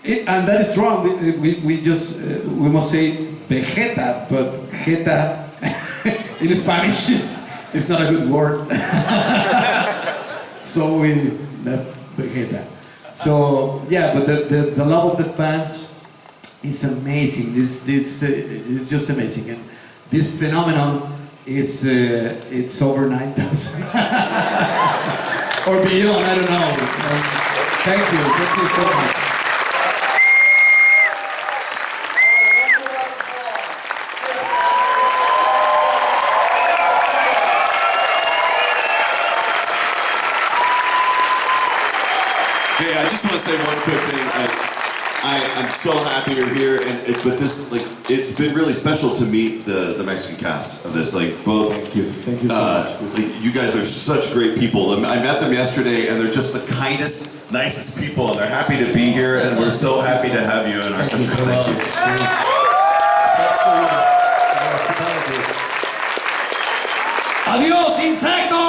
And that is wrong. We must say Vegeta, but Vegeta in Spanish is not a good word. So we left Vegeta. So yeah, but the love of the fans is amazing. It's just amazing, and this phenomenon is it's over 9,000 or beyond. I don't know. Thank you so much. Hey, I just want to say one quick thing. I'm so happy you're here, but this, like, it's been really special to meet the Mexican cast of this. Like, both. Thank you so much. Like, you guys are such great people. I met them yesterday, and they're just the kindest, nicest people, and they're happy to be here, and we're so happy to have you in our country. Thank you. Adiós, insectos!